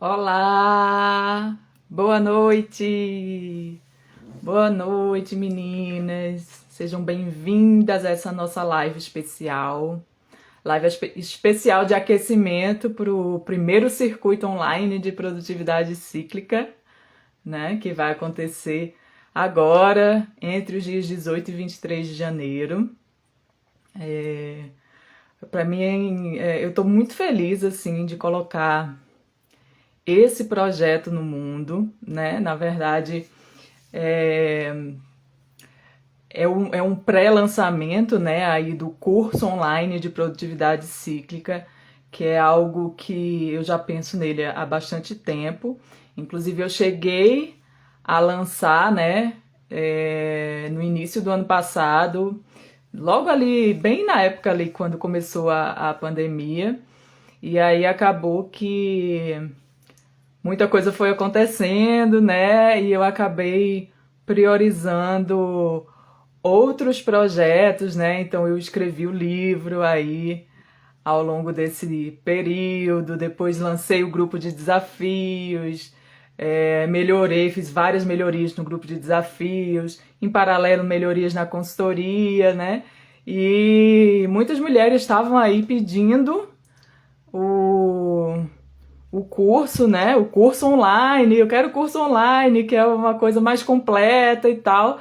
Olá! Boa noite, meninas! Sejam bem-vindas a essa nossa live especial. Especial de aquecimento para o primeiro circuito online de produtividade cíclica, né? Que vai acontecer agora, entre os dias 18 e 23 de janeiro. Para mim, eu estou muito feliz, assim, de colocar esse projeto no mundo, né? Na verdade, é, é um pré-lançamento, né, aí do curso online de produtividade cíclica, que é algo que eu já penso nele há bastante tempo. Inclusive, eu cheguei a lançar, né, no início do ano passado, logo ali, bem na época ali, quando começou a pandemia, e aí acabou que muita coisa foi acontecendo, né? E eu acabei priorizando outros projetos, né? Então eu escrevi o livro aí ao longo desse período, depois lancei o grupo de desafios, melhorei, fiz várias melhorias no grupo de desafios, em paralelo melhorias na consultoria, né? E muitas mulheres estavam aí pedindo o o curso, né? O curso online, eu quero curso online, que é uma coisa mais completa e tal.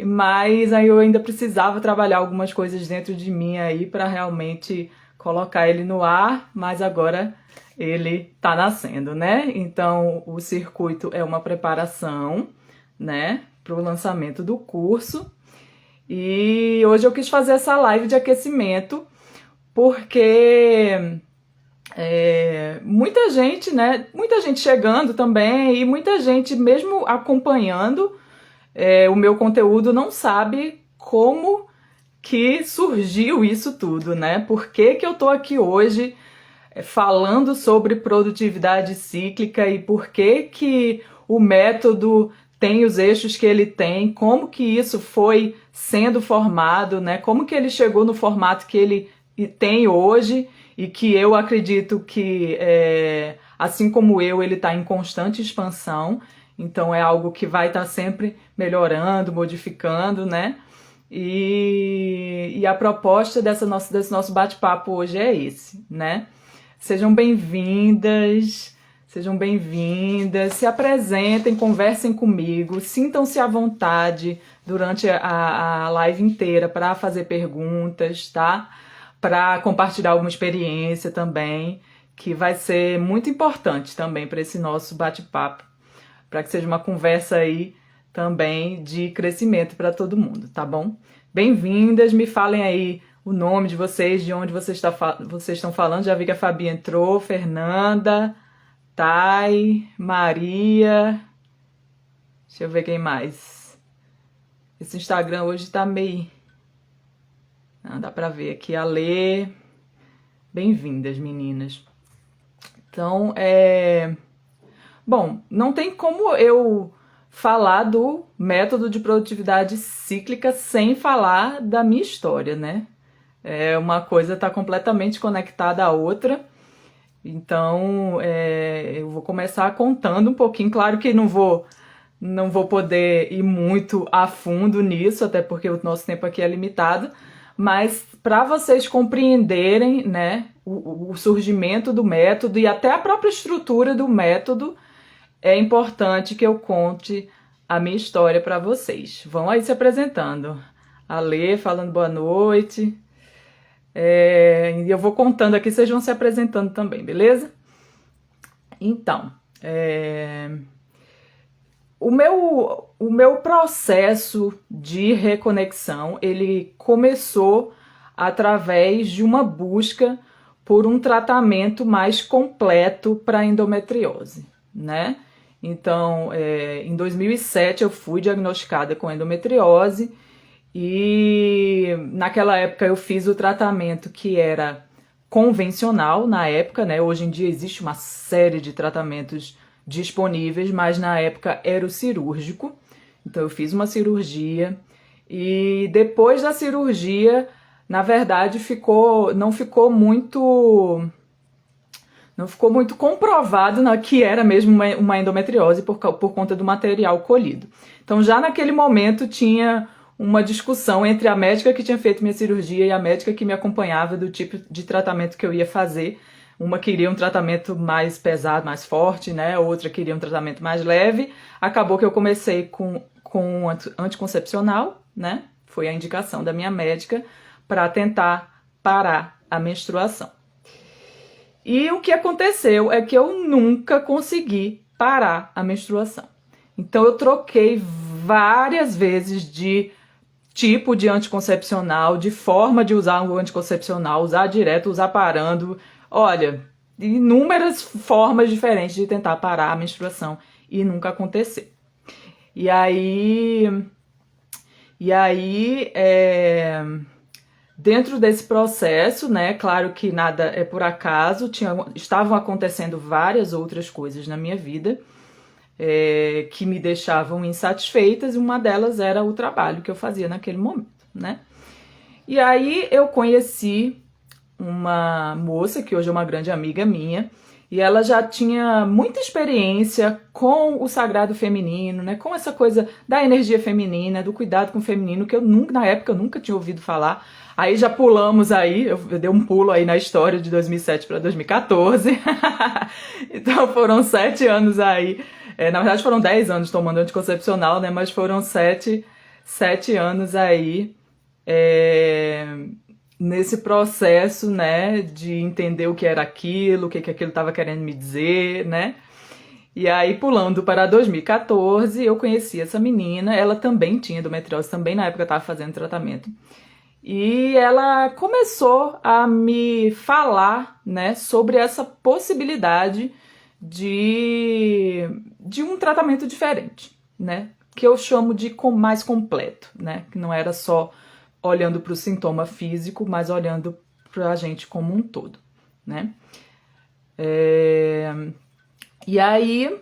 Mas aí eu ainda precisava trabalhar algumas coisas dentro de mim aí para realmente colocar ele no ar, mas agora ele tá nascendo, né? Então o circuito é uma preparação, né, para o lançamento do curso. E hoje eu quis fazer essa live de aquecimento porque muita gente, né? Muita gente chegando também e muita gente mesmo acompanhando o meu conteúdo não sabe como que surgiu isso tudo, né? Por que que eu tô aqui hoje falando sobre produtividade cíclica e por que que o método tem os eixos que ele tem, como que isso foi sendo formado, né? Como que ele chegou no formato que ele tem hoje e que eu acredito que, assim como ele está em constante expansão, então é algo que vai estar sempre melhorando, modificando, né? E a proposta desse nosso bate-papo hoje é esse, né? Sejam bem-vindas, sejam bem-vindas, se apresentem, conversem comigo, sintam-se à vontade durante a live inteira para fazer perguntas, tá? Para compartilhar alguma experiência também, que vai ser muito importante também para esse nosso bate-papo, para que seja uma conversa aí também de crescimento para todo mundo, tá bom? Bem-vindas, me falem aí o nome de vocês, de onde vocês estão falando. Já vi que a Fabi entrou, Fernanda, Thay, Maria. Deixa eu ver quem mais. Esse Instagram hoje tá meio. Não, dá pra ver aqui a Lê. Bem-vindas, meninas. Então, bom, não tem como eu falar do método de produtividade cíclica sem falar da minha história, né? Uma coisa está completamente conectada à outra. Então, eu vou começar contando um pouquinho. Claro que não vou poder ir muito a fundo nisso, até porque o nosso tempo aqui é limitado. Mas para vocês compreenderem, né, o surgimento do método e até a própria estrutura do método, é importante que eu conte a minha história para vocês. Vão aí se apresentando. A Lê falando boa noite. E eu vou contando aqui, vocês vão se apresentando também, beleza? Então, o meu processo de reconexão, ele começou através de uma busca por um tratamento mais completo para endometriose, né? Então, em 2007 eu fui diagnosticada com endometriose e naquela época eu fiz o tratamento que era convencional na época, né? Hoje em dia existe uma série de tratamentos disponíveis, mas na época era o cirúrgico. Então eu fiz uma cirurgia e depois da cirurgia, na verdade, não ficou muito não ficou muito comprovado que era mesmo uma endometriose por conta do material colhido. Então já naquele momento tinha uma discussão entre a médica que tinha feito minha cirurgia e a médica que me acompanhava do tipo de tratamento que eu ia fazer. Uma queria um tratamento mais pesado, mais forte, né? Outra queria um tratamento mais leve. Acabou que eu comecei com anticoncepcional, né? Foi a indicação da minha médica para tentar parar a menstruação. E o que aconteceu é que eu nunca consegui parar a menstruação. Então eu troquei várias vezes de tipo de anticoncepcional, de forma de usar o anticoncepcional, usar direto, usar parando. Olha, inúmeras formas diferentes de tentar parar a menstruação e nunca aconteceu. E aí dentro desse processo, né, claro que nada é por acaso, estavam acontecendo várias outras coisas na minha vida que me deixavam insatisfeitas, e uma delas era o trabalho que eu fazia naquele momento, né? E aí eu conheci uma moça que hoje é uma grande amiga minha, e ela já tinha muita experiência com o sagrado feminino, né? Com essa coisa da energia feminina, do cuidado com o feminino, que na época eu nunca tinha ouvido falar. Aí já pulamos aí, eu dei um pulo aí na história de 2007 para 2014. Então foram 7 anos aí. Na verdade foram 10 anos tomando anticoncepcional, né? Mas foram 7 anos aí nesse processo, né? De entender o que era aquilo, o que aquilo estava querendo me dizer, né? E aí, pulando para 2014, eu conheci essa menina. Ela também tinha endometriose, também na época estava fazendo tratamento. E ela começou a me falar, né, sobre essa possibilidade de um tratamento diferente, né, que eu chamo de mais completo, né, que não era só olhando para o sintoma físico, mas olhando para a gente como um todo, né. E aí,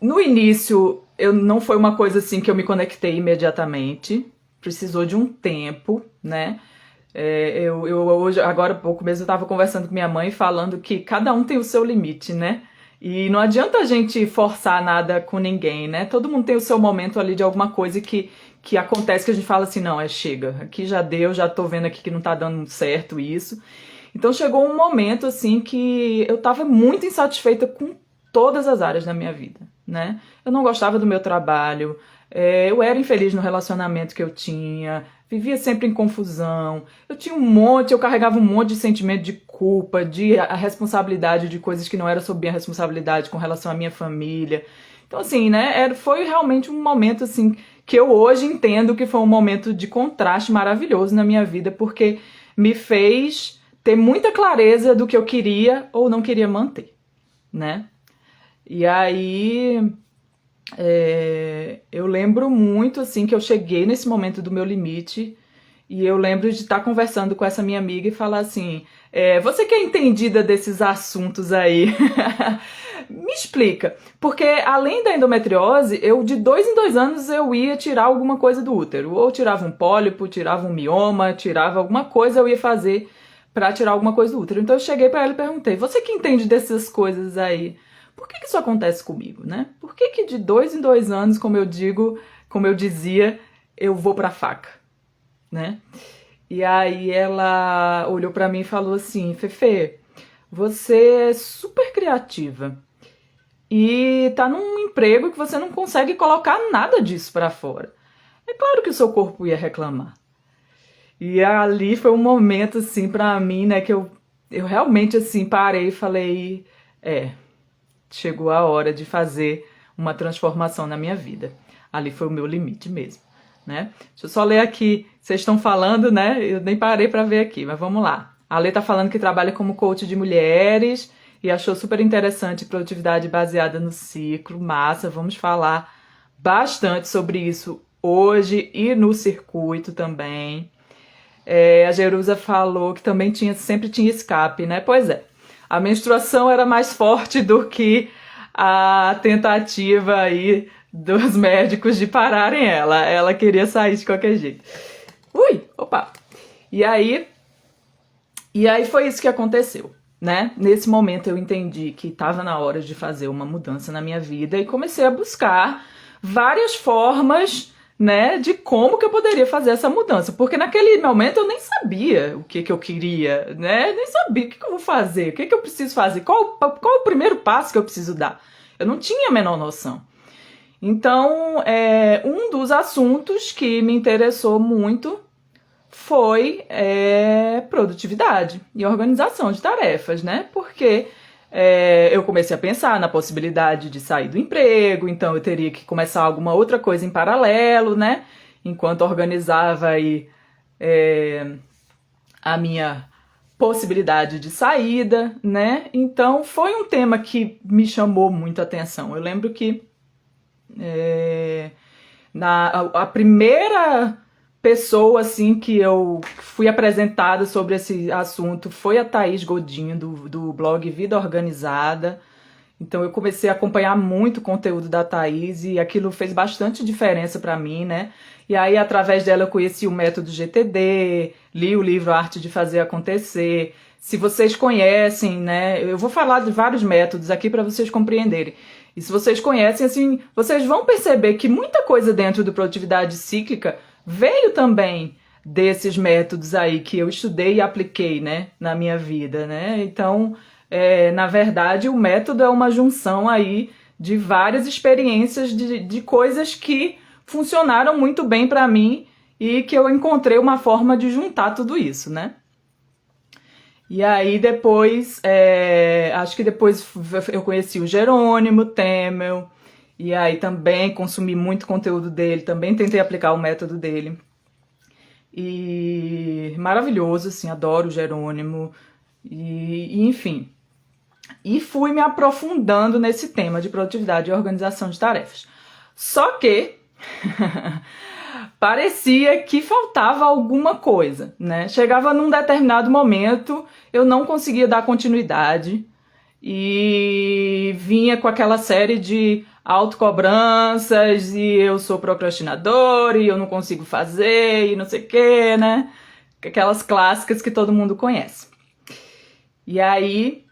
no início, não foi uma coisa assim que eu me conectei imediatamente, precisou de um tempo, né? Hoje, agora há pouco mesmo, eu estava conversando com minha mãe falando que cada um tem o seu limite, né? E não adianta a gente forçar nada com ninguém, né? Todo mundo tem o seu momento ali de alguma coisa que acontece que a gente fala assim, não, chega, aqui já deu, já tô vendo aqui que não tá dando certo isso. Então chegou um momento assim que eu tava muito insatisfeita com todas as áreas da minha vida, né? Eu não gostava do meu trabalho, eu era infeliz no relacionamento que eu tinha, vivia sempre em confusão, eu carregava um monte de sentimento de culpa, de a responsabilidade de coisas que não eram sob minha responsabilidade com relação à minha família. Então assim, né, foi realmente um momento assim que eu hoje entendo que foi um momento de contraste maravilhoso na minha vida, porque me fez ter muita clareza do que eu queria ou não queria manter, né? E aí eu lembro muito assim que eu cheguei nesse momento do meu limite, e eu lembro de estar conversando com essa minha amiga e falar assim, você que é entendida desses assuntos aí, me explica, porque além da endometriose, eu de 2 em 2 anos eu ia tirar alguma coisa do útero, ou tirava um pólipo, tirava um mioma, tirava alguma coisa, eu ia fazer para tirar alguma coisa do útero. Então eu cheguei para ela e perguntei, você que entende dessas coisas aí, por que isso acontece comigo, né? Por que de 2 em 2 anos, como eu dizia, eu vou pra faca, né? E aí ela olhou pra mim e falou assim, Fefe, você é super criativa e tá num emprego que você não consegue colocar nada disso pra fora. É claro que o seu corpo ia reclamar. E ali foi um momento assim pra mim, né, que eu realmente assim parei e falei, chegou a hora de fazer uma transformação na minha vida. Ali foi o meu limite mesmo, né? Deixa eu só ler aqui. Vocês estão falando, né? Eu nem parei para ver aqui, mas vamos lá. A Lê tá falando que trabalha como coach de mulheres e achou super interessante produtividade baseada no ciclo. Massa, vamos falar bastante sobre isso hoje e no circuito também. A Jerusa falou que também sempre tinha escape, né? Pois é. A menstruação era mais forte do que a tentativa aí dos médicos de pararem ela. Ela queria sair de qualquer jeito. Ui, opa! E E aí foi isso que aconteceu, né? Nesse momento eu entendi que estava na hora de fazer uma mudança na minha vida e comecei a buscar várias formas, né, de como que eu poderia fazer essa mudança, porque naquele momento eu nem sabia o que eu queria, né? Nem sabia o que eu vou fazer, o que eu preciso fazer, qual o primeiro passo que eu preciso dar. Eu não tinha a menor noção. Então, um dos assuntos que me interessou muito foi produtividade e organização de tarefas, né? Porque eu comecei a pensar na possibilidade de sair do emprego, então eu teria que começar alguma outra coisa em paralelo, né? Enquanto organizava aí a minha possibilidade de saída, né? Então foi um tema que me chamou muito a atenção. Eu lembro que a primeira pessoa assim que eu fui apresentada sobre esse assunto foi a Thaís Godinho, do blog Vida Organizada. Então eu comecei a acompanhar muito o conteúdo da Thaís e aquilo fez bastante diferença para mim, né? E aí, através dela, eu conheci o método GTD, li o livro Arte de Fazer Acontecer. Se vocês conhecem, né? Eu vou falar de vários métodos aqui para vocês compreenderem. E se vocês conhecem, assim, vocês vão perceber que muita coisa dentro do Produtividade Cíclica veio também desses métodos aí que eu estudei e apliquei, né, na minha vida, né? Então, na verdade, o método é uma junção aí de várias experiências de coisas que funcionaram muito bem para mim e que eu encontrei uma forma de juntar tudo isso, né? E aí depois, acho que depois eu conheci o Jerônimo Temel, e aí também consumi muito conteúdo dele, também tentei aplicar o método dele. E maravilhoso, assim, adoro o Jerônimo, e enfim. E fui me aprofundando nesse tema de produtividade e organização de tarefas. Só que parecia que faltava alguma coisa, né? Chegava num determinado momento, eu não conseguia dar continuidade e vinha com aquela série de autocobranças e eu sou procrastinador e eu não consigo fazer e não sei o que, né? Aquelas clássicas que todo mundo conhece. E aí,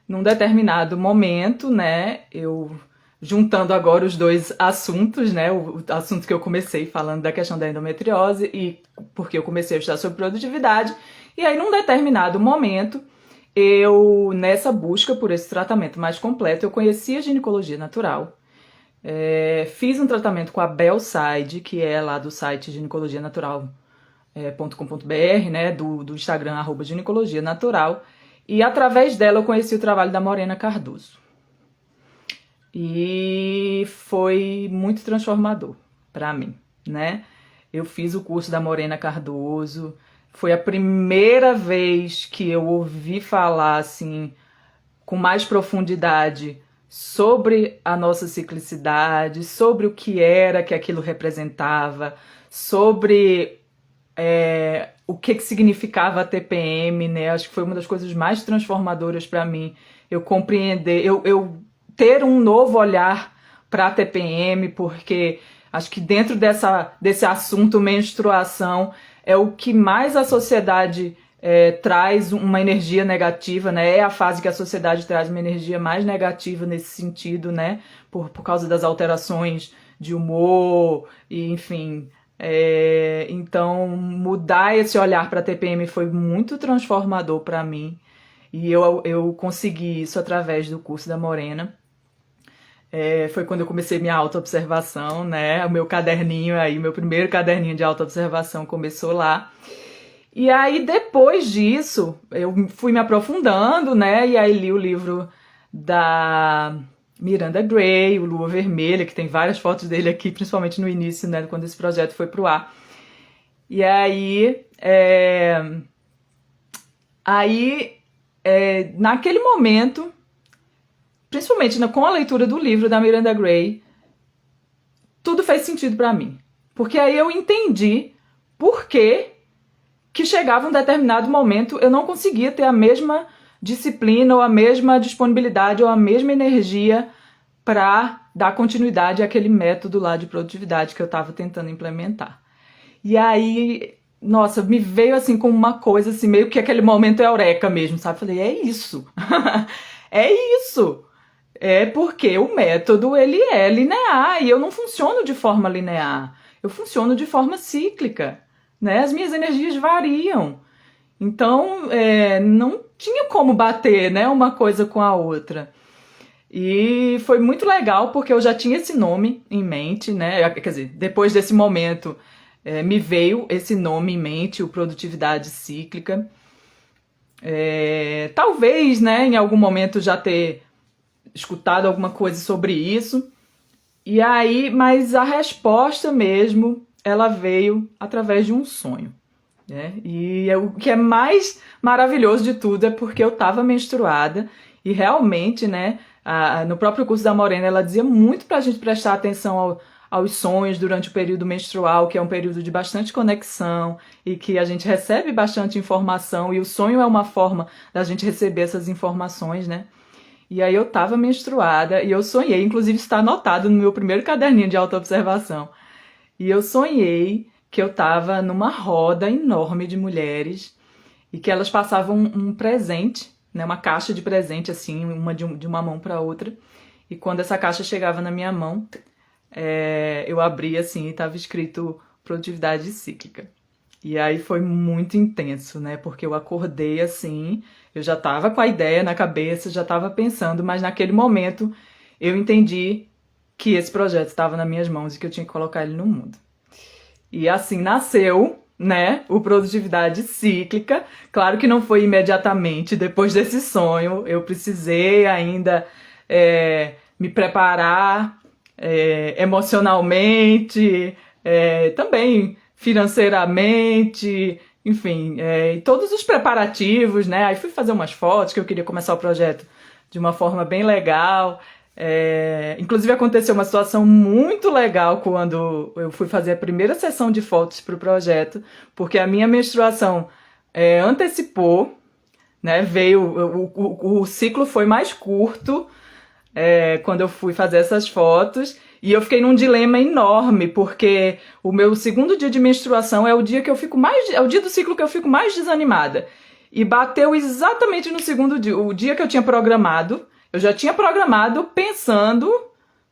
num determinado momento, né, eu juntando agora os dois assuntos, né, o assunto que eu comecei falando da questão da endometriose e porque eu comecei a estudar sobre produtividade, e aí num determinado momento, eu, nessa busca por esse tratamento mais completo, eu conheci a ginecologia natural, fiz um tratamento com a Belside, que é lá do site ginecologianatural.com.br, né, do Instagram, @ginecologianatural, e através dela eu conheci o trabalho da Morena Cardoso. E foi muito transformador para mim, né? Eu fiz o curso da Morena Cardoso, foi a primeira vez que eu ouvi falar, assim, com mais profundidade sobre a nossa ciclicidade, sobre o que era que aquilo representava, sobre o que significava a TPM, né? Acho que foi uma das coisas mais transformadoras para mim, eu compreender, eu ter um novo olhar para a TPM, porque acho que dentro desse assunto menstruação é o que mais a sociedade traz uma energia negativa, né? É a fase que a sociedade traz uma energia mais negativa nesse sentido, né? Por causa das alterações de humor, e enfim. Então, mudar esse olhar para a TPM foi muito transformador para mim. E eu consegui isso através do curso da Morena. Foi quando eu comecei minha autoobservação, né? O meu caderninho aí, meu primeiro caderninho de autoobservação começou lá. E aí, depois disso, eu fui me aprofundando, né? E aí li o livro da Miranda Gray, o Lua Vermelha, que tem várias fotos dele aqui, principalmente no início, né? Quando esse projeto foi pro ar. E aí, naquele momento, principalmente com a leitura do livro da Miranda Gray, tudo fez sentido para mim. Porque aí eu entendi por que chegava um determinado momento eu não conseguia ter a mesma disciplina ou a mesma disponibilidade ou a mesma energia para dar continuidade àquele método lá de produtividade que eu estava tentando implementar. E aí, nossa, me veio assim com uma coisa assim, meio que aquele momento eureka mesmo, sabe? Falei, é isso. É isso. É porque o método ele é linear e eu não funciono de forma linear. Eu funciono de forma cíclica, né? As minhas energias variam. Então, não tinha como bater, né, uma coisa com a outra. E foi muito legal porque eu já tinha esse nome em mente, né? Quer dizer, depois desse momento me veio esse nome em mente, o produtividade cíclica. Talvez, né, em algum momento já ter escutado alguma coisa sobre isso. E aí, mas a resposta mesmo, ela veio através de um sonho, né? E o que é mais maravilhoso de tudo é porque eu estava menstruada e realmente, né, no próprio curso da Morena, ela dizia muito pra gente prestar atenção aos sonhos durante o período menstrual, que é um período de bastante conexão e que a gente recebe bastante informação e o sonho é uma forma da gente receber essas informações, né? E aí eu tava menstruada e eu sonhei, inclusive está anotado no meu primeiro caderninho de autoobservação. E eu sonhei que eu tava numa roda enorme de mulheres e que elas passavam um presente, né, uma caixa de presente assim, uma de uma mão para outra. E quando essa caixa chegava na minha mão, eu abria assim e estava escrito produtividade cíclica. E aí foi muito intenso, né? Porque eu acordei assim, eu já tava com a ideia na cabeça, já tava pensando, mas naquele momento eu entendi que esse projeto estava nas minhas mãos e que eu tinha que colocar ele no mundo. E assim nasceu, né, o Produtividade Cíclica. Claro que não foi imediatamente depois desse sonho, eu precisei ainda me preparar emocionalmente, também financeiramente, enfim, e todos os preparativos, né? Aí fui fazer umas fotos, que eu queria começar o projeto de uma forma bem legal. Inclusive aconteceu uma situação muito legal quando eu fui fazer a primeira sessão de fotos para o projeto, porque a minha menstruação antecipou, né? Veio, o ciclo foi mais curto quando eu fui fazer essas fotos. E eu fiquei num dilema enorme, porque o meu segundo dia de menstruação é o dia que eu fico mais. É o dia do ciclo que eu fico mais desanimada. E bateu exatamente no segundo dia, o dia que eu tinha programado. Eu já tinha programado pensando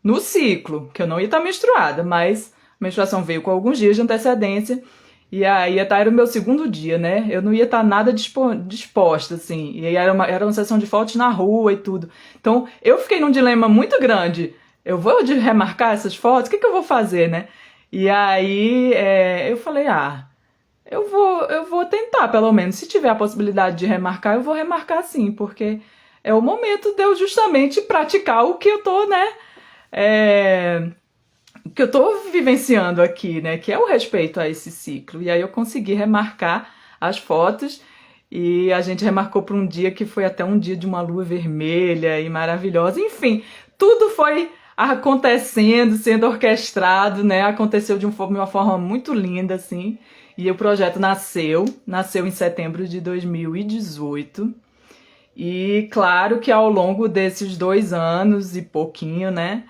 no ciclo, que eu não ia estar menstruada, mas a menstruação veio com alguns dias de antecedência. E aí era o meu segundo dia, né? Eu não ia estar nada disposta, assim. E aí era uma sessão de fotos na rua e tudo. Então eu fiquei num dilema muito grande. Eu vou remarcar essas fotos? O que eu vou fazer, né? E aí eu falei, eu vou tentar, pelo menos. Se tiver a possibilidade de remarcar, eu vou remarcar sim, porque é o momento de eu justamente praticar o que eu tô, né? Que eu tô vivenciando aqui, né? Que é o respeito a esse ciclo. E aí eu consegui remarcar as fotos e a gente remarcou para um dia que foi até um dia de uma lua vermelha e maravilhosa. Enfim, tudo foi acontecendo, sendo orquestrado, né? Aconteceu de uma forma muito linda, assim. E o projeto nasceu em setembro de 2018. E claro que ao longo desses 2 anos e pouquinho, né?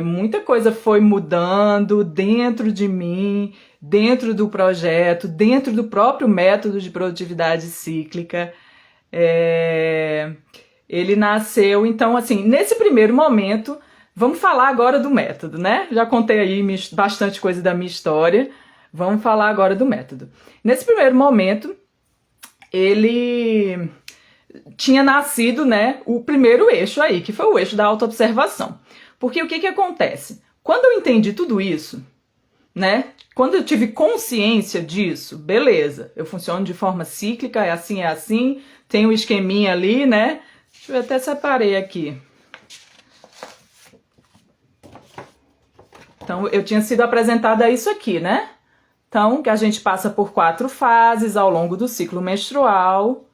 Muita coisa foi mudando dentro de mim, dentro do projeto, dentro do próprio método de produtividade cíclica. Ele nasceu, então, assim, nesse primeiro momento. Vamos falar agora do método, né? Já contei aí bastante coisa da minha história. Vamos falar agora do método. Nesse primeiro momento, ele tinha nascido, né, o primeiro eixo aí, que foi o eixo da autoobservação. Porque o que acontece? Quando eu entendi tudo isso, né? Quando eu tive consciência disso, beleza, eu funciono de forma cíclica, é assim, tem um esqueminha ali, né? Deixa eu até separei aqui. Então, eu tinha sido apresentada a isso aqui, né? Então, que a gente passa por 4 fases ao longo do ciclo menstrual: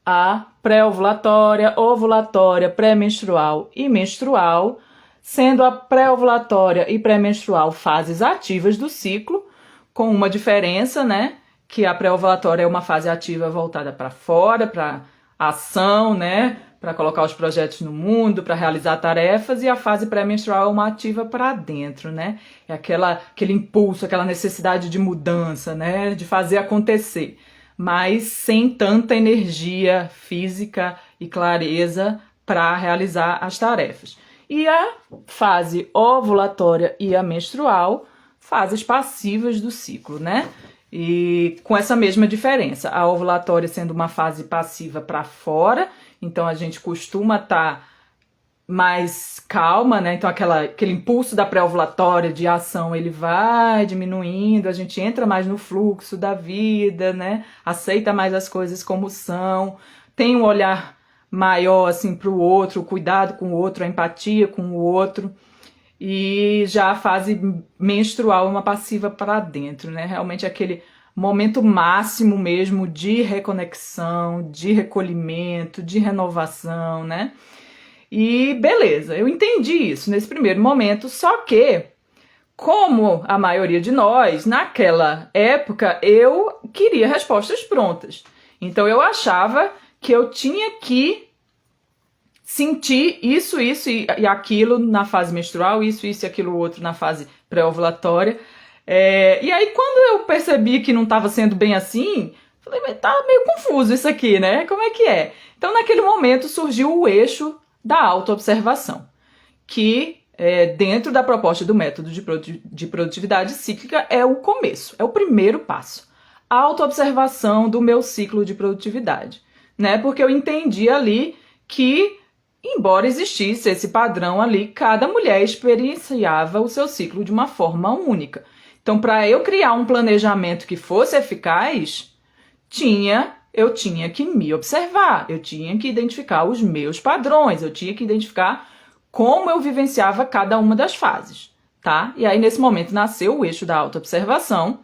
a pré-ovulatória, ovulatória, pré-menstrual e menstrual, sendo a pré-ovulatória e pré-menstrual fases ativas do ciclo, com uma diferença, né? Que a pré-ovulatória é uma fase ativa voltada para fora, para ação, né? Para colocar os projetos no mundo, para realizar tarefas, e a fase pré-menstrual é uma ativa para dentro, né? É aquele impulso, aquela necessidade de mudança, né? De fazer acontecer, mas sem tanta energia física e clareza para realizar as tarefas. E a fase ovulatória e a menstrual, fases passivas do ciclo, né? E com essa mesma diferença, a ovulatória sendo uma fase passiva para fora, então a gente costuma estar mais calma, né? Então aquele impulso da pré-ovulatória de ação, ele vai diminuindo, a gente entra mais no fluxo da vida, né? Aceita mais as coisas como são, tem um olhar maior assim para o outro, o cuidado com o outro, a empatia com o outro. E já a fase menstrual é uma passiva para dentro, né? Realmente aquele momento máximo mesmo de reconexão, de recolhimento, de renovação, né? E beleza, eu entendi isso nesse primeiro momento, só que, como a maioria de nós, naquela época, eu queria respostas prontas. Então eu achava que eu tinha que sentir isso e aquilo na fase menstrual, isso e aquilo outro na fase pré-ovulatória. E aí, quando eu percebi que não estava sendo bem assim, falei, mas tá meio confuso isso aqui, né? Como é que é? Então, naquele momento, surgiu o eixo da autoobservação, que dentro da proposta do método de produtividade cíclica é o começo, é o primeiro passo. A autoobservação do meu ciclo de produtividade, né? Porque eu entendi ali que, embora existisse esse padrão ali, cada mulher experienciava o seu ciclo de uma forma única. Então, para eu criar um planejamento que fosse eficaz, eu tinha que me observar, eu tinha que identificar os meus padrões, eu tinha que identificar como eu vivenciava cada uma das fases, tá? E aí, nesse momento, nasceu o eixo da autoobservação.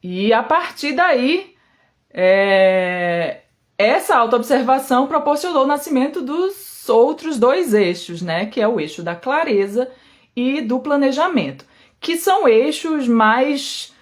E a partir daí, essa autoobservação proporcionou o nascimento dos outros dois eixos, né? Que é o eixo da clareza e do planejamento, que são eixos mais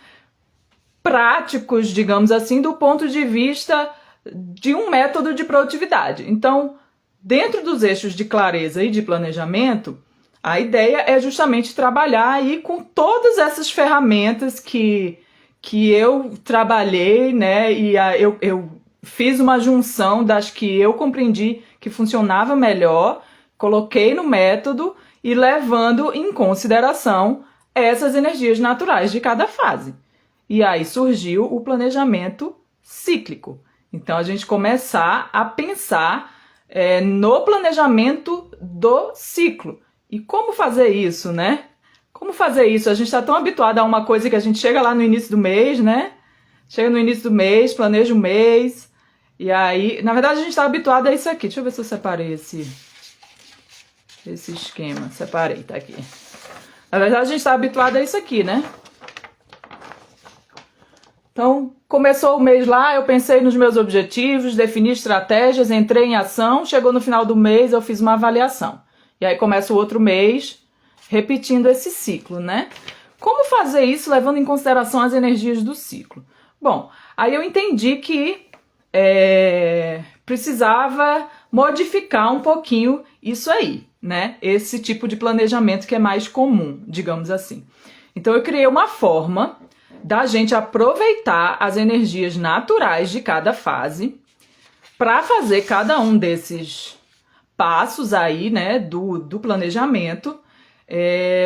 práticos, digamos assim, do ponto de vista de um método de produtividade. Então, dentro dos eixos de clareza e de planejamento, a ideia é justamente trabalhar aí com todas essas ferramentas que eu trabalhei, né? E eu fiz uma junção das que eu compreendi que funcionava melhor, coloquei no método e levando em consideração essas energias naturais de cada fase. E aí surgiu o planejamento cíclico. Então, a gente começar a pensar no planejamento do ciclo. E como fazer isso, né? Como fazer isso? A gente está tão habituado a uma coisa que a gente chega lá no início do mês, né? Chega no início do mês, planeja o mês. E aí, na verdade, a gente está habituado a isso aqui. Deixa eu ver se eu separei esse esquema. Separei, tá aqui. Na verdade, a gente está habituado a isso aqui, né? Então, começou o mês lá, eu pensei nos meus objetivos, defini estratégias, entrei em ação, chegou no final do mês, eu fiz uma avaliação. E aí começa o outro mês, repetindo esse ciclo, né? Como fazer isso levando em consideração as energias do ciclo? Bom, aí eu entendi que precisava modificar um pouquinho isso aí, né? Esse tipo de planejamento que é mais comum, digamos assim. Então eu criei uma forma da gente aproveitar as energias naturais de cada fase para fazer cada um desses passos aí, né, do planejamento,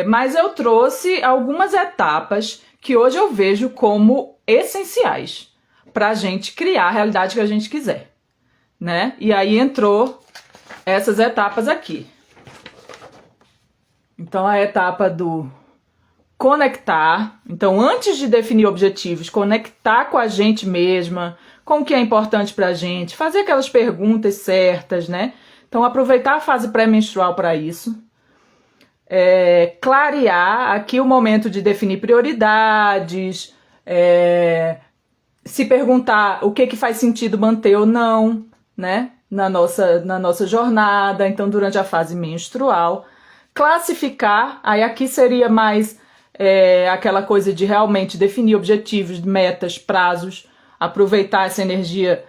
mas eu trouxe algumas etapas que hoje eu vejo como essenciais para a gente criar a realidade que a gente quiser, né? E aí entrou essas etapas aqui. Então, a etapa do conectar. Então, antes de definir objetivos, conectar com a gente mesma, com o que é importante pra gente, fazer aquelas perguntas certas, né? Então, aproveitar a fase pré-menstrual para isso. Clarear aqui o momento de definir prioridades, se perguntar o que faz sentido manter ou não, né? Na nossa jornada, então, durante a fase menstrual. Classificar, aí aqui seria mais aquela coisa de realmente definir objetivos, metas, prazos, aproveitar essa energia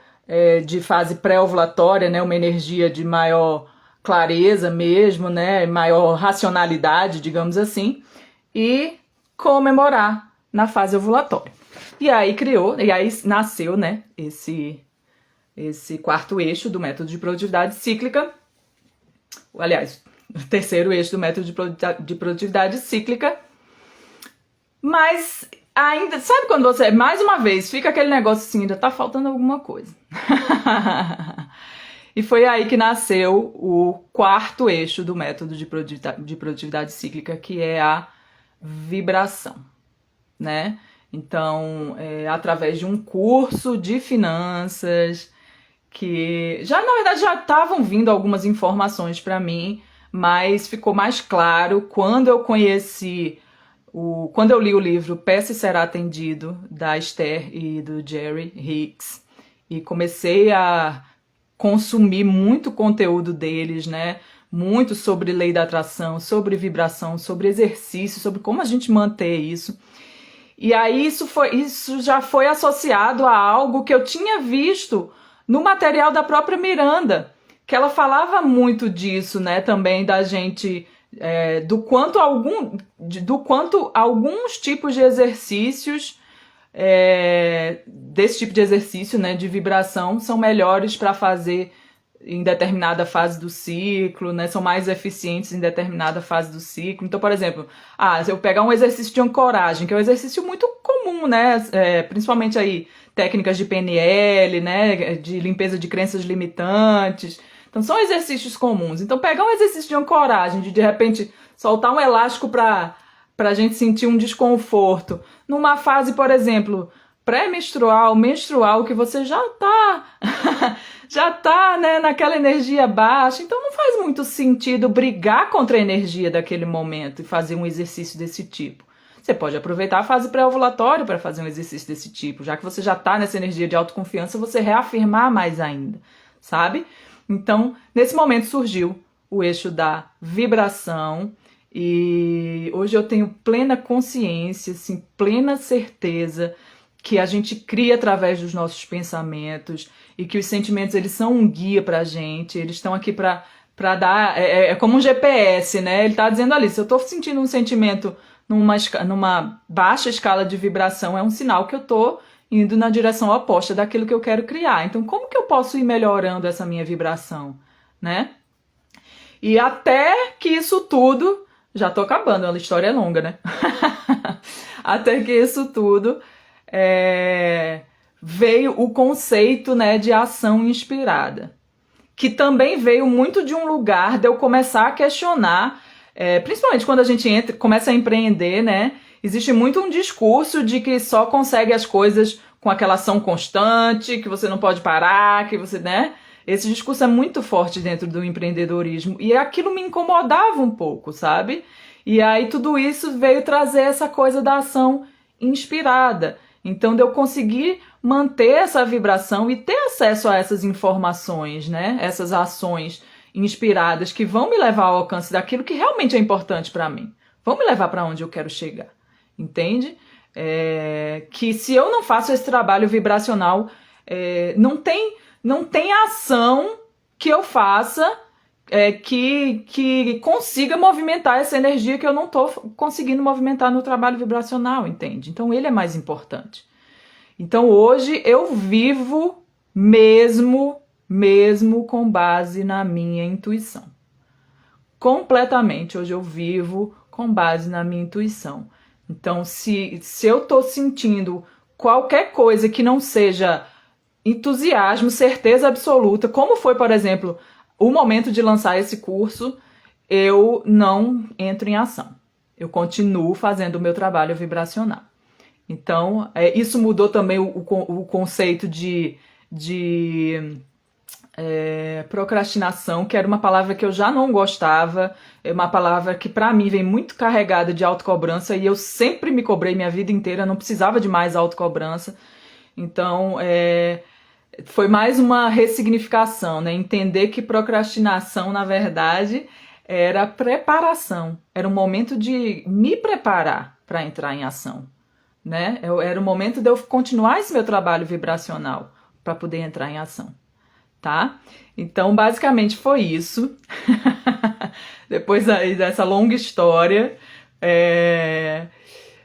de fase pré-ovulatória, né, uma energia de maior clareza mesmo, né, maior racionalidade, digamos assim, e comemorar na fase ovulatória. E aí nasceu, né, esse quarto eixo do método de produtividade cíclica, aliás, o terceiro eixo do método de produtividade cíclica. Mas ainda, sabe quando você, mais uma vez, fica aquele negócio assim, ainda tá faltando alguma coisa. E foi aí que nasceu o quarto eixo do método de produtividade cíclica, que é a vibração, né? Então, através de um curso de finanças, que já, na verdade, já estavam vindo algumas informações para mim, mas ficou mais claro quando eu conheci, quando eu li o livro Peça e Será Atendido, da Esther e do Jerry Hicks, e comecei a consumir muito conteúdo deles, né? Muito sobre lei da atração, sobre vibração, sobre exercício, sobre como a gente manter isso. E aí isso já foi associado a algo que eu tinha visto no material da própria Miranda, que ela falava muito disso, né? Também da gente, do quanto alguns tipos de exercícios, desse tipo de exercício, né, de vibração, são melhores para fazer em determinada fase do ciclo, né, são mais eficientes em determinada fase do ciclo. Então, por exemplo, se eu pegar um exercício de ancoragem, que é um exercício muito comum, né, principalmente aí técnicas de PNL, né, de limpeza de crenças limitantes. Então, são exercícios comuns. Então, pegar um exercício de ancoragem, de repente soltar um elástico para a gente sentir um desconforto, numa fase, por exemplo, pré-menstrual, menstrual, que você já tá, né, naquela energia baixa, então não faz muito sentido brigar contra a energia daquele momento e fazer um exercício desse tipo. Você pode aproveitar a fase pré-ovulatória para fazer um exercício desse tipo, já que você já tá nessa energia de autoconfiança, você reafirmar mais ainda, sabe? Então, nesse momento surgiu o eixo da vibração, e hoje eu tenho plena consciência, assim, plena certeza que a gente cria através dos nossos pensamentos e que os sentimentos, eles são um guia pra gente, eles estão aqui pra dar, como um GPS, né? Ele tá dizendo ali, se eu tô sentindo um sentimento numa baixa escala de vibração, é um sinal que eu tô indo na direção oposta daquilo que eu quero criar. Então, como que eu posso ir melhorando essa minha vibração, né? E até que isso tudo, já tô acabando, a história é longa, né? Até que isso tudo veio o conceito, né, de ação inspirada, que também veio muito de um lugar de eu começar a questionar, principalmente quando a gente começa a empreender, né? Existe muito um discurso de que só consegue as coisas com aquela ação constante, que você não pode parar, que você, né? Esse discurso é muito forte dentro do empreendedorismo e aquilo me incomodava um pouco, sabe? E aí tudo isso veio trazer essa coisa da ação inspirada. Então, de eu conseguir manter essa vibração e ter acesso a essas informações, né? Essas ações inspiradas que vão me levar ao alcance daquilo que realmente é importante para mim. Vão me levar para onde eu quero chegar, entende? Que se eu não faço esse trabalho vibracional, não tem ação que eu faça que consiga movimentar essa energia que eu não estou conseguindo movimentar no trabalho vibracional, entende? Então ele é mais importante. Então hoje eu vivo mesmo com base na minha intuição. Completamente, hoje eu vivo com base na minha intuição. Então se eu estou sentindo qualquer coisa que não seja entusiasmo, certeza absoluta, como foi, por exemplo, o momento de lançar esse curso, eu não entro em ação. Eu continuo fazendo o meu trabalho vibracional. Então, isso mudou também o conceito de procrastinação, que era uma palavra que eu já não gostava, é uma palavra que para mim vem muito carregada de autocobrança e eu sempre me cobrei minha vida inteira, não precisava de mais autocobrança. Então, foi mais uma ressignificação, né? Entender que procrastinação, na verdade, era preparação. Era um momento de me preparar para entrar em ação, né? Era o momento de eu continuar esse meu trabalho vibracional para poder entrar em ação, tá? Então, basicamente foi isso. Depois aí dessa longa história,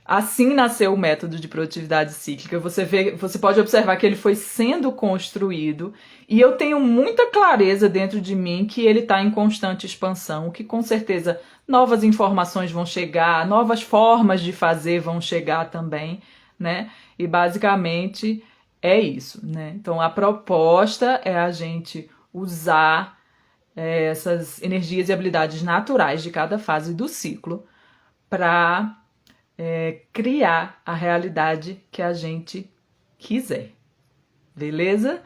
assim nasceu o método de produtividade cíclica. Você pode observar que ele foi sendo construído e eu tenho muita clareza dentro de mim que ele está em constante expansão, que com certeza novas informações vão chegar, novas formas de fazer vão chegar também, né? E basicamente é isso, né? Então a proposta é a gente usar essas energias e habilidades naturais de cada fase do ciclo para criar a realidade que a gente quiser, beleza?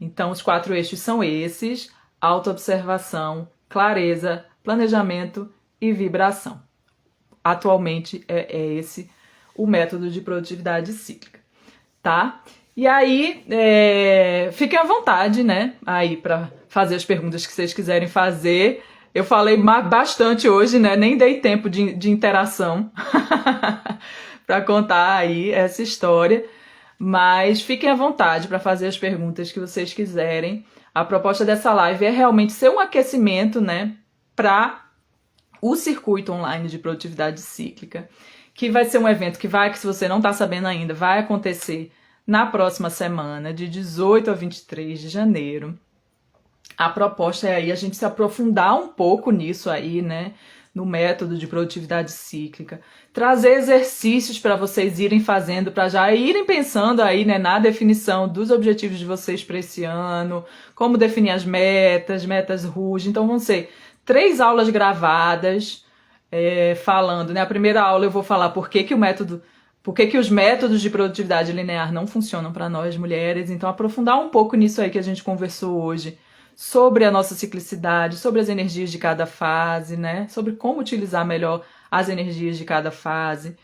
Então os 4 eixos são esses: autoobservação, clareza, planejamento e vibração. Atualmente é esse o método de produtividade cíclica, tá? E aí, fiquem à vontade, né, aí para fazer as perguntas que vocês quiserem fazer. Eu falei bastante hoje, né, nem dei tempo de interação para contar aí essa história, mas fiquem à vontade para fazer as perguntas que vocês quiserem. A proposta dessa live é realmente ser um aquecimento, né, para o circuito online de produtividade cíclica, que vai ser um evento que se você não está sabendo ainda, vai acontecer na próxima semana, de 18 a 23 de janeiro. A proposta é aí a gente se aprofundar um pouco nisso aí, né? No método de produtividade cíclica. Trazer exercícios para vocês irem fazendo, para já irem pensando aí, né, na definição dos objetivos de vocês para esse ano, como definir as metas RUG. Então vão ser 3 aulas gravadas, falando, né? A primeira aula eu vou falar por que os métodos de produtividade linear não funcionam para nós mulheres. Então aprofundar um pouco nisso aí que a gente conversou hoje, sobre a nossa ciclicidade, sobre as energias de cada fase, né? Sobre como utilizar melhor as energias de cada fase.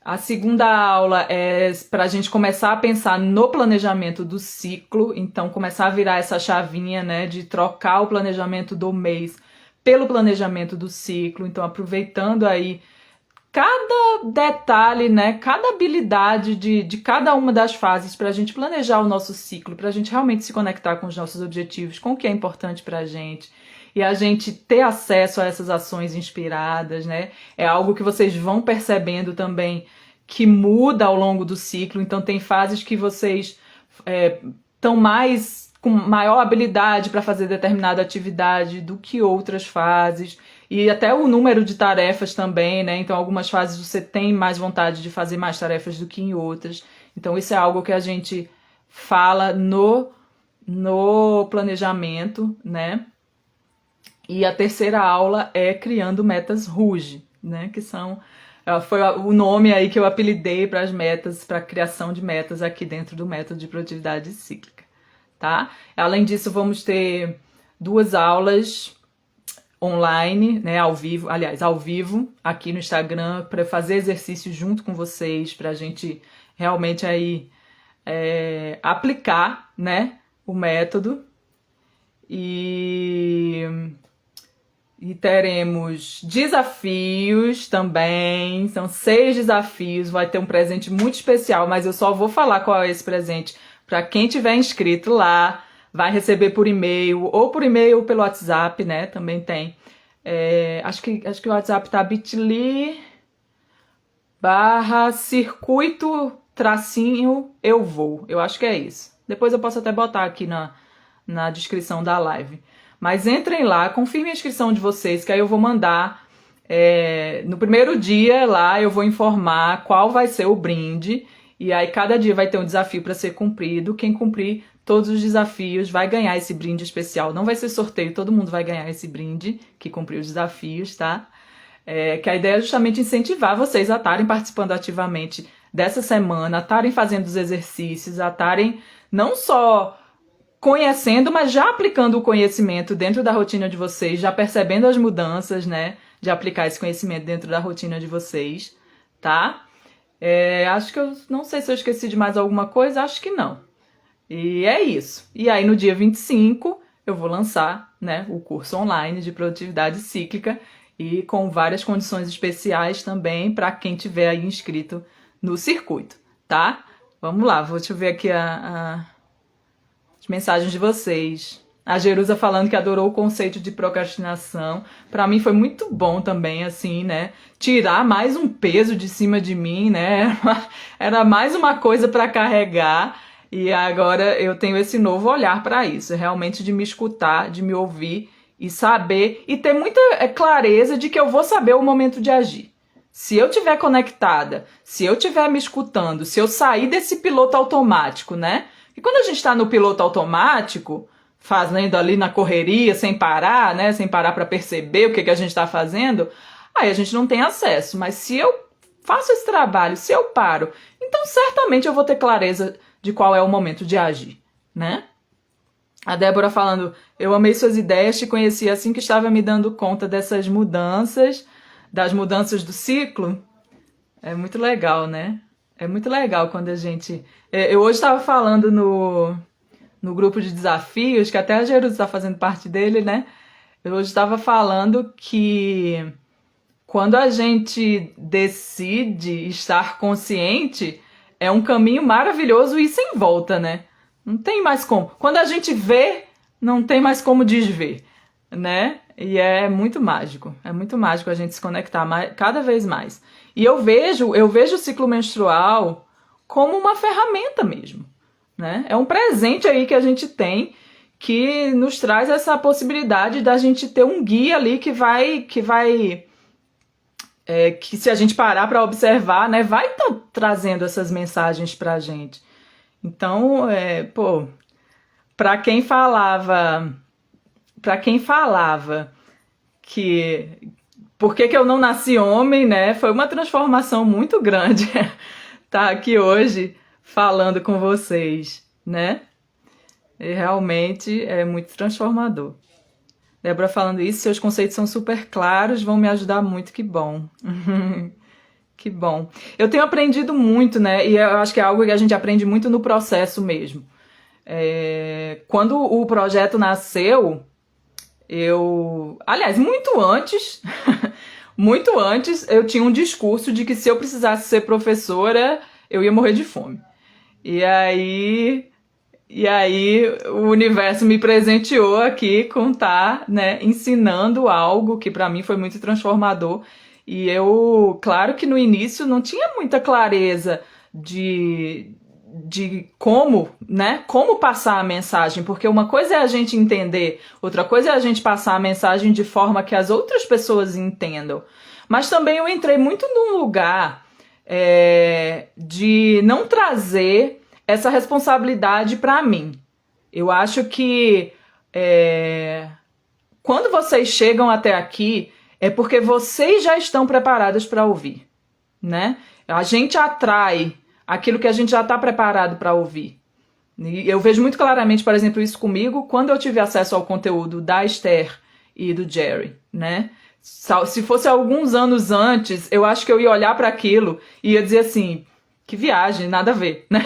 A segunda aula é para a gente começar a pensar no planejamento do ciclo, então começar a virar essa chavinha, né, de trocar o planejamento do mês pelo planejamento do ciclo. Então aproveitando aí cada detalhe, né, cada habilidade de cada uma das fases para a gente planejar o nosso ciclo, para a gente realmente se conectar com os nossos objetivos, com o que é importante para a gente, e a gente ter acesso a essas ações inspiradas, né? É algo que vocês vão percebendo também que muda ao longo do ciclo. Então tem fases que vocês estão com maior habilidade para fazer determinada atividade do que outras fases. E até o número de tarefas também, né? Então, algumas fases você tem mais vontade de fazer mais tarefas do que em outras. Então, isso é algo que a gente fala no planejamento, né? E a terceira aula é criando metas RUG, né? Que foi o nome aí que eu apelidei para as metas, para a criação de metas aqui dentro do método de produtividade cíclica, tá? Além disso, vamos ter 2 aulas online, né, ao vivo, aqui no Instagram, para fazer exercícios junto com vocês, para a gente realmente aí aplicar, né, o método. E teremos desafios também, são 6 desafios, vai ter um presente muito especial, mas eu só vou falar qual é esse presente para quem tiver inscrito lá. Vai receber por e-mail, ou por e-mail ou pelo WhatsApp, né? Também tem. Acho que o WhatsApp tá bit.ly/circuito-eu vou. Eu acho que é isso. Depois eu posso até botar aqui na descrição da live. Mas entrem lá, confirmem a inscrição de vocês, que aí eu vou mandar. No primeiro dia lá eu vou informar qual vai ser o brinde. E aí cada dia vai ter um desafio para ser cumprido. Quem cumprir todos os desafios vai ganhar esse brinde especial. Não vai ser sorteio, todo mundo vai ganhar esse brinde que cumpriu os desafios, tá? Que a ideia é justamente incentivar vocês a estarem participando ativamente dessa semana, a estarem fazendo os exercícios, a estarem não só conhecendo, mas já aplicando o conhecimento dentro da rotina de vocês, já percebendo as mudanças, né? De aplicar esse conhecimento dentro da rotina de vocês, tá? Acho que eu não sei se eu esqueci de mais alguma coisa, acho que não. E é isso. E aí no dia 25 eu vou lançar, né, o curso online de produtividade cíclica e com várias condições especiais também para quem tiver aí inscrito no circuito, tá? Vamos lá, deixa eu ver aqui as mensagens de vocês. A Jerusa falando que adorou o conceito de procrastinação. Pra mim foi muito bom também, assim, né? Tirar mais um peso de cima de mim, né? Era mais uma coisa pra carregar. E agora eu tenho esse novo olhar pra isso. Realmente de me escutar, de me ouvir e saber. E ter muita clareza de que eu vou saber o momento de agir. Se eu estiver conectada, se eu estiver me escutando, se eu sair desse piloto automático, né? E quando a gente tá no piloto automático, fazendo ali na correria, sem parar, né? Sem parar para perceber o que a gente está fazendo, aí a gente não tem acesso. Mas se eu faço esse trabalho, se eu paro, então certamente eu vou ter clareza de qual é o momento de agir, né? A Débora falando, eu amei suas ideias, te conheci assim que estava me dando conta dessas mudanças, das mudanças do ciclo. É muito legal, né? É muito legal quando a gente... Eu hoje estava falando no grupo de desafios, que até a Jerusa está fazendo parte dele, né? Eu hoje estava falando que quando a gente decide estar consciente, é um caminho maravilhoso e sem volta, né? Não tem mais como. Quando a gente vê, não tem mais como desver, né? E é muito mágico a gente se conectar cada vez mais. E eu vejo o ciclo menstrual como uma ferramenta mesmo, né? É um presente aí que a gente tem que nos traz essa possibilidade da gente ter um guia ali que se a gente parar para observar, né, vai trazendo essas mensagens pra gente. Então, para quem falava que por que eu não nasci homem, né? Foi uma transformação muito grande estar aqui hoje falando com vocês, né? E realmente é muito transformador. Débora falando isso, seus conceitos são super claros, vão me ajudar muito, que bom. Que bom. Eu tenho aprendido muito, né? E eu acho que é algo que a gente aprende muito no processo mesmo. Quando o projeto nasceu, aliás, muito antes, muito antes, eu tinha um discurso de que se eu precisasse ser professora, eu ia morrer de fome. E aí o universo me presenteou aqui com né, ensinando algo que para mim foi muito transformador. E eu, claro que no início não tinha muita clareza de como, né, como passar a mensagem, porque uma coisa é a gente entender, outra coisa é a gente passar a mensagem de forma que as outras pessoas entendam. Mas também eu entrei muito num lugar de não trazer essa responsabilidade para mim. Eu acho que quando vocês chegam até aqui, é porque vocês já estão preparadas para ouvir, né? A gente atrai aquilo que a gente já está preparado para ouvir. E eu vejo muito claramente, por exemplo, isso comigo, quando eu tive acesso ao conteúdo da Esther e do Jerry, né? Se fosse alguns anos antes, eu acho que eu ia olhar para aquilo e ia dizer assim, que viagem, nada a ver, né?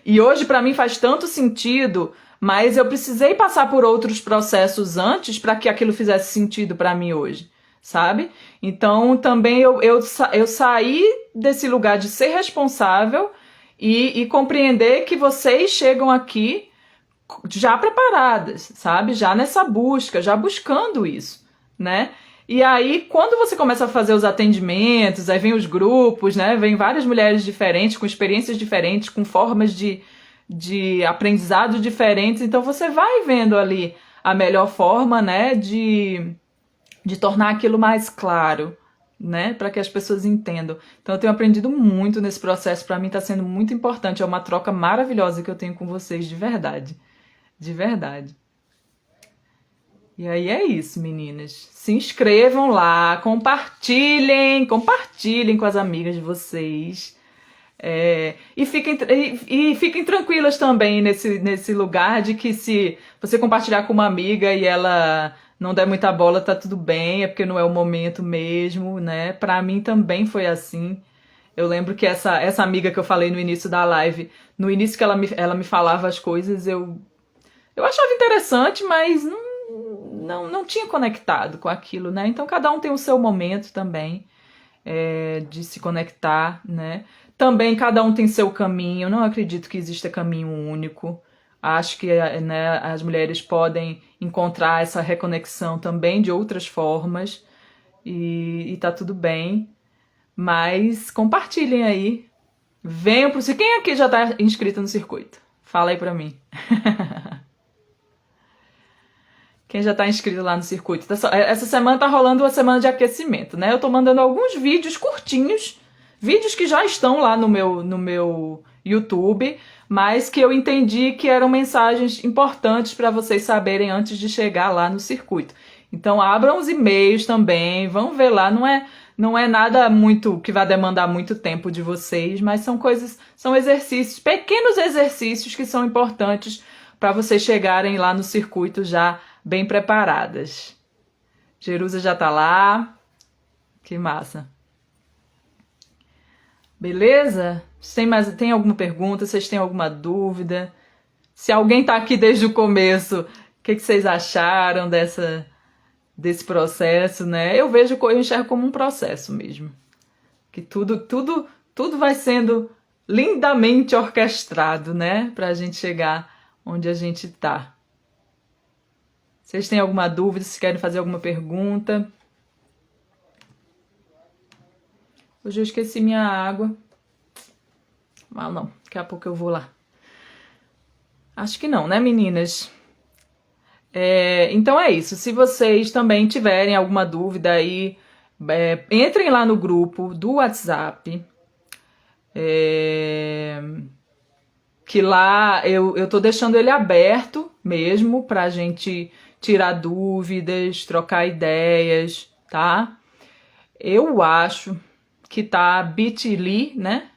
E hoje para mim faz tanto sentido, mas eu precisei passar por outros processos antes para que aquilo fizesse sentido para mim hoje, sabe? Então também eu saí desse lugar de ser responsável e compreender que vocês chegam aqui já preparadas, sabe? Já nessa busca, já buscando isso, né? E aí, quando você começa a fazer os atendimentos, aí vem os grupos, né? Vem várias mulheres diferentes, com experiências diferentes, com formas de aprendizado diferentes. Então, você vai vendo ali a melhor forma, né? De tornar aquilo mais claro, né? Para que as pessoas entendam. Então, eu tenho aprendido muito nesse processo. Para mim, está sendo muito importante. É uma troca maravilhosa que eu tenho com vocês, de verdade. De verdade. E aí é isso, meninas. Se inscrevam lá, compartilhem com as amigas de vocês. E fiquem tranquilas também nesse lugar de que se você compartilhar com uma amiga e ela não der muita bola, tá tudo bem, é porque não é o momento mesmo, né? Pra mim também foi assim. Eu lembro que essa amiga que eu falei no início da live, no início que ela me falava as coisas, eu achava interessante, mas não tinha conectado com aquilo, né? Então cada um tem o seu momento também de se conectar, né? Também cada um tem seu caminho. Eu não acredito que exista caminho único. Acho que, né, as mulheres podem encontrar essa reconexão também de outras formas e tá tudo bem. Mas compartilhem aí. Venham pro circuito. Quem aqui já tá inscrito no circuito? Fala aí pra mim. Quem já tá inscrito lá no circuito? Essa semana tá rolando uma semana de aquecimento, né? Eu tô mandando alguns vídeos curtinhos, vídeos que já estão lá no meu YouTube, mas que eu entendi que eram mensagens importantes para vocês saberem antes de chegar lá no circuito. Então abram os e-mails também, vão ver lá, não é nada muito que vai demandar muito tempo de vocês, mas são exercícios, pequenos exercícios que são importantes para vocês chegarem lá no circuito já bem preparadas. Jerusa já tá lá. Que massa. Beleza? Tem alguma pergunta? Vocês têm alguma dúvida? Se alguém tá aqui desde o começo, o que vocês acharam desse processo, né? Eu enxergo como um processo mesmo. Que tudo vai sendo lindamente orquestrado, né? Pra gente chegar onde a gente tá. Vocês têm alguma dúvida? Se querem fazer alguma pergunta? Hoje eu esqueci minha água. Mas não, daqui a pouco eu vou lá. Acho que não, né, meninas? Então é isso. Se vocês também tiverem alguma dúvida aí, entrem lá no grupo do WhatsApp. Que lá eu tô deixando ele aberto mesmo pra gente tirar dúvidas, trocar ideias, tá? Eu acho que tá bit.ly, né?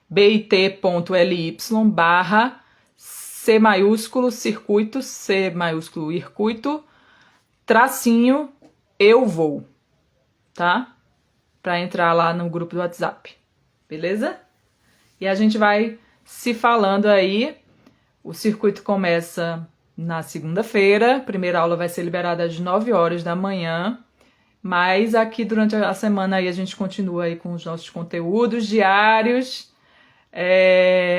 bit.ly /C maiúsculo circuito, C maiúsculo circuito, tracinho, eu vou, tá? Pra entrar lá no grupo do WhatsApp, beleza? E a gente vai se falando aí. O circuito começa na segunda-feira, a primeira aula vai ser liberada às 9 horas da manhã, mas aqui durante a semana aí a gente continua aí com os nossos conteúdos diários.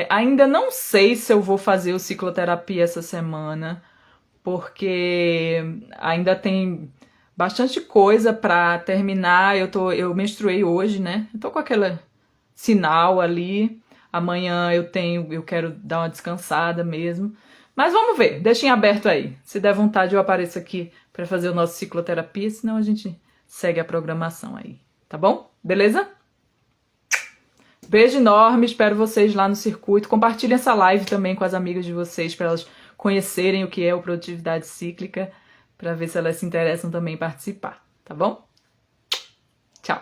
Ainda não sei se eu vou fazer o cicloterapia essa semana, porque ainda tem bastante coisa para terminar. Eu menstruei hoje, né? Eu tô com aquele sinal ali. Amanhã eu quero dar uma descansada mesmo. Mas vamos ver, deixem aberto aí. Se der vontade eu apareço aqui para fazer o nosso cicloterapia, senão a gente segue a programação aí, tá bom? Beleza? Beijo enorme, espero vocês lá no circuito. Compartilhem essa live também com as amigas de vocês para elas conhecerem o que é o Produtividade Cíclica, para ver se elas se interessam também em participar, tá bom? Tchau!